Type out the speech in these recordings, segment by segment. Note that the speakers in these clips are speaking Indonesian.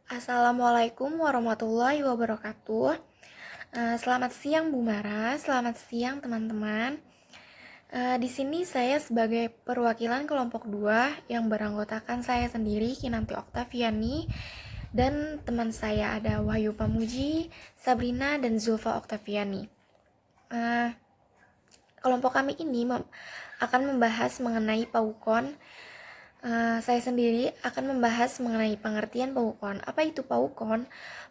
Assalamualaikum warahmatullahi wabarakatuh. Selamat siang Bu Mara, selamat siang teman-teman. Di sini saya sebagai perwakilan kelompok 2 yang beranggotakan saya sendiri, Kinanti Oktaviani, dan teman saya ada Wahyu Pamuji, Sabrina, dan Zulfa Oktaviani. Kelompok kami ini akan membahas mengenai paukon. Saya sendiri akan membahas mengenai pengertian paukon. Apa itu paukon?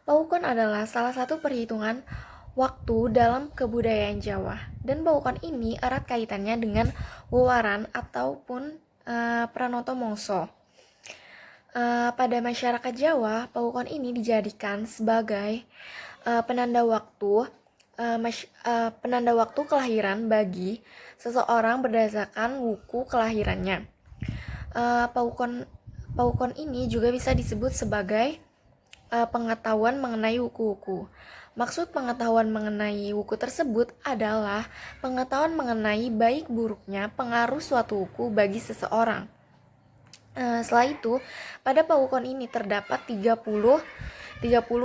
Paukon adalah salah satu perhitungan waktu dalam kebudayaan Jawa. Dan paukon ini erat kaitannya dengan wewaran ataupun pranoto mongso. Pada masyarakat Jawa, paukon ini dijadikan sebagai penanda waktu kelahiran bagi seseorang berdasarkan wuku kelahirannya. Paukon ini juga bisa disebut sebagai pengetahuan mengenai wuku-wuku. Maksud pengetahuan mengenai wuku tersebut adalah pengetahuan mengenai baik buruknya pengaruh suatu wuku bagi seseorang. Setelah itu, pada paukon ini terdapat 30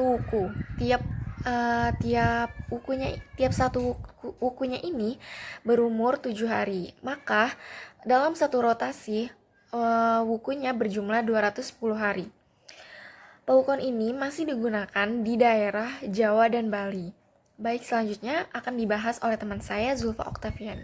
wuku. Tiap satu wukunya ini berumur 7 hari. Maka dalam satu rotasi wukunya berjumlah 210 hari. Paukon ini masih digunakan di daerah Jawa dan Bali. Baik, selanjutnya akan dibahas oleh teman saya Zulfa Oktavian.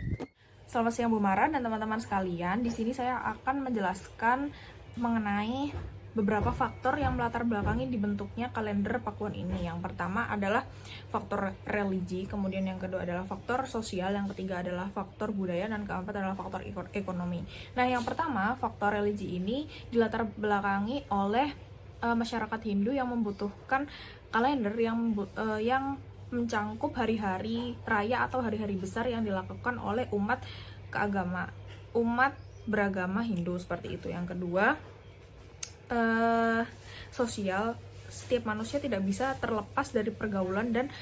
Selamat siang Bu Mara dan teman-teman sekalian. Di sini saya akan menjelaskan mengenai beberapa faktor yang melatar belakangi dibentuknya kalender Pakuan ini. Yang pertama adalah faktor religi, kemudian yang kedua adalah faktor sosial, yang ketiga adalah faktor budaya, dan keempat adalah faktor ekonomi. Nah, yang pertama, faktor religi ini dilatar belakangi oleh masyarakat Hindu yang membutuhkan kalender yang mencangkup hari-hari raya atau hari-hari besar yang dilakukan oleh umat beragama Hindu seperti itu. Yang kedua, sosial, setiap manusia tidak bisa terlepas dari pergaulan dan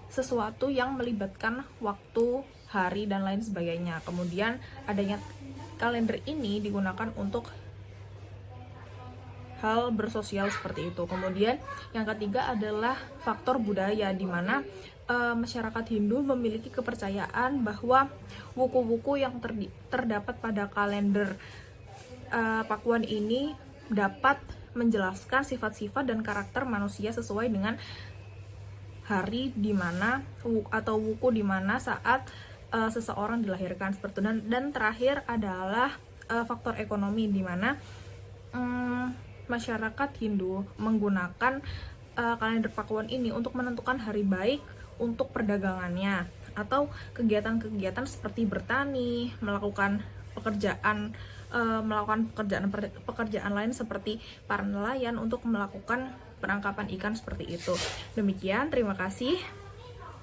sesuatu yang melibatkan waktu, hari, dan lain sebagainya. Kemudian adanya kalender ini digunakan untuk hal bersosial seperti itu. Kemudian yang ketiga adalah faktor budaya, di mana masyarakat Hindu memiliki kepercayaan bahwa wuku-wuku yang terdapat pada kalender Pakuan ini dapat menjelaskan sifat-sifat dan karakter manusia sesuai dengan hari di mana atau wuku di mana saat seseorang dilahirkan seperti itu. Dan terakhir adalah faktor ekonomi, di mana masyarakat Hindu menggunakan kalender Pakuan ini untuk menentukan hari baik untuk perdagangannya atau kegiatan-kegiatan seperti bertani, melakukan pekerjaan lain seperti para nelayan untuk melakukan penangkapan ikan seperti itu. Demikian, terima kasih,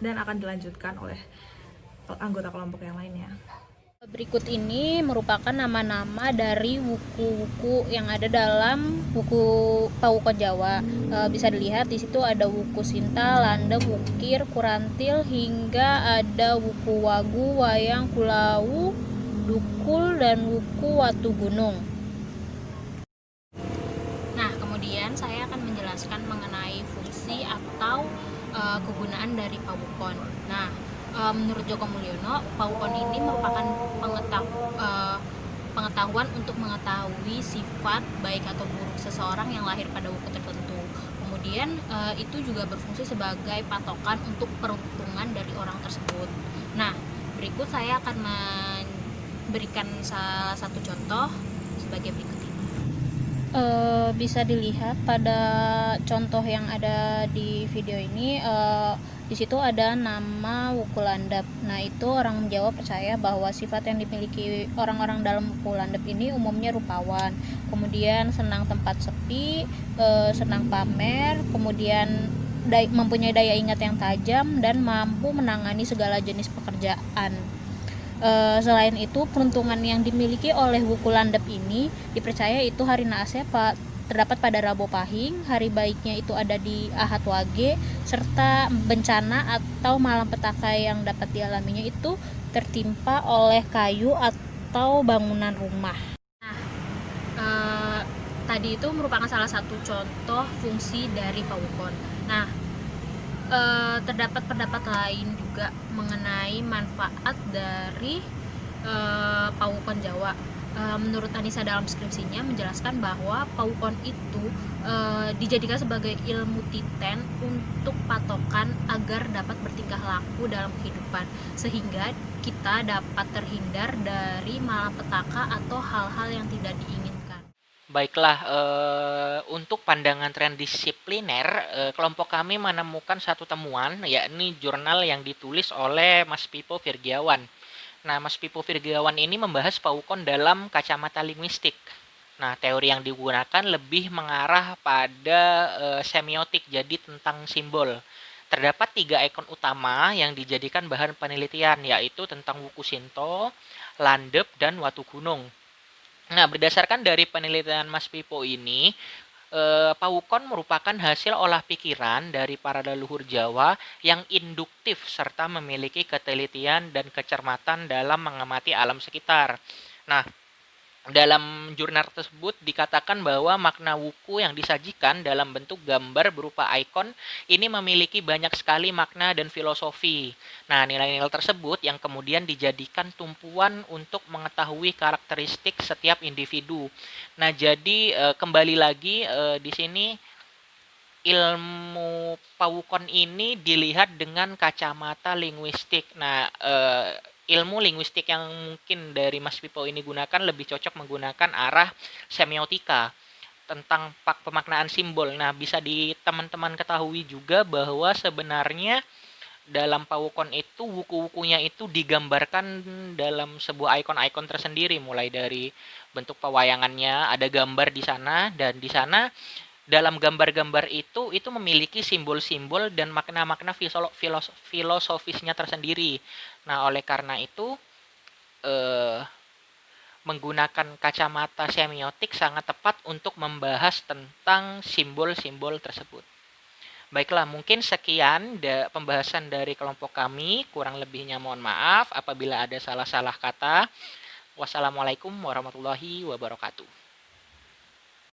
dan akan dilanjutkan oleh anggota kelompok yang lainnya. Berikut ini merupakan nama-nama dari wuku-wuku yang ada dalam wuku Paukon Jawa. Bisa dilihat di situ ada wuku Sinta, Landep, Wukir, Kurantil, hingga ada wuku Wagu, Wayang, Kulau, Dukul, dan wuku Watu Gunung. Nah, kemudian saya akan menjelaskan mengenai fungsi atau kegunaan dari paukon. Nah, menurut Joko Mulyono, paukon ini merupakan pengetahuan untuk mengetahui sifat baik atau buruk seseorang yang lahir pada wuku tertentu. Kemudian itu juga berfungsi sebagai patokan untuk peruntungan dari orang tersebut. Nah, berikut saya akan memberikan salah satu contoh sebagai berikut ini. Bisa dilihat pada contoh yang ada di video ini, di situ ada nama wuku Landep. Nah, itu orang Jawa percaya bahwa sifat yang dimiliki orang-orang dalam wuku Landep ini umumnya rupawan, kemudian senang tempat sepi, senang pamer, kemudian mempunyai daya ingat yang tajam, dan mampu menangani segala jenis pekerjaan. Selain itu, peruntungan yang dimiliki oleh wuku Landep ini dipercaya itu hari naasnya terdapat pada Rabo Pahing, hari baiknya itu ada di Ahad Wage, serta bencana atau malapetaka yang dapat dialaminya itu tertimpa oleh kayu atau bangunan rumah. Nah, tadi itu merupakan salah satu contoh fungsi dari pawukon. Nah, terdapat pendapat lain juga mengenai manfaat dari pawukon Jawa. Menurut Anissa dalam skripsinya menjelaskan bahwa pawukon itu dijadikan sebagai ilmu titen untuk patokan agar dapat bertingkah laku dalam kehidupan, sehingga kita dapat terhindar dari malapetaka atau hal-hal yang tidak diinginkan. Baiklah, untuk pandangan transdisipliner, kelompok kami menemukan satu temuan, yakni jurnal yang ditulis oleh Mas Pipo Virgiawan. Nah, Mas Pipo Virgiawan ini membahas pawukon dalam kacamata linguistik. Nah, teori yang digunakan lebih mengarah pada semiotik, jadi tentang simbol. Terdapat 3 ikon utama yang dijadikan bahan penelitian, yaitu tentang Wuku Shinto, landep, dan watu gunung. Nah, berdasarkan dari penelitian Mas Pipo ini, pawukon merupakan hasil olah pikiran dari para leluhur Jawa yang induktif serta memiliki ketelitian dan kecermatan dalam mengamati alam sekitar. Nah, dalam jurnal tersebut dikatakan bahwa makna wuku yang disajikan dalam bentuk gambar berupa ikon ini memiliki banyak sekali makna dan filosofi. Nah, nilai-nilai tersebut yang kemudian dijadikan tumpuan untuk mengetahui karakteristik setiap individu. Nah, jadi kembali lagi di sini ilmu pawukon ini dilihat dengan kacamata linguistik. Nah, ilmu linguistik yang mungkin dari Mas Pipo ini gunakan lebih cocok menggunakan arah semiotika tentang pemaknaan simbol. Nah, bisa di teman-teman ketahui juga bahwa sebenarnya dalam pawukon itu wuku-wukunya itu digambarkan dalam sebuah ikon-ikon tersendiri, mulai dari bentuk pewayangannya, ada gambar di sana, dan di sana dalam gambar-gambar itu memiliki simbol-simbol dan makna-makna filosofisnya tersendiri. Nah, oleh karena itu eh, menggunakan kacamata semiotik sangat tepat untuk membahas tentang simbol-simbol tersebut. Baiklah, mungkin sekian pembahasan dari kelompok kami. Kurang lebihnya mohon maaf apabila ada salah-salah kata. Wassalamualaikum warahmatullahi wabarakatuh.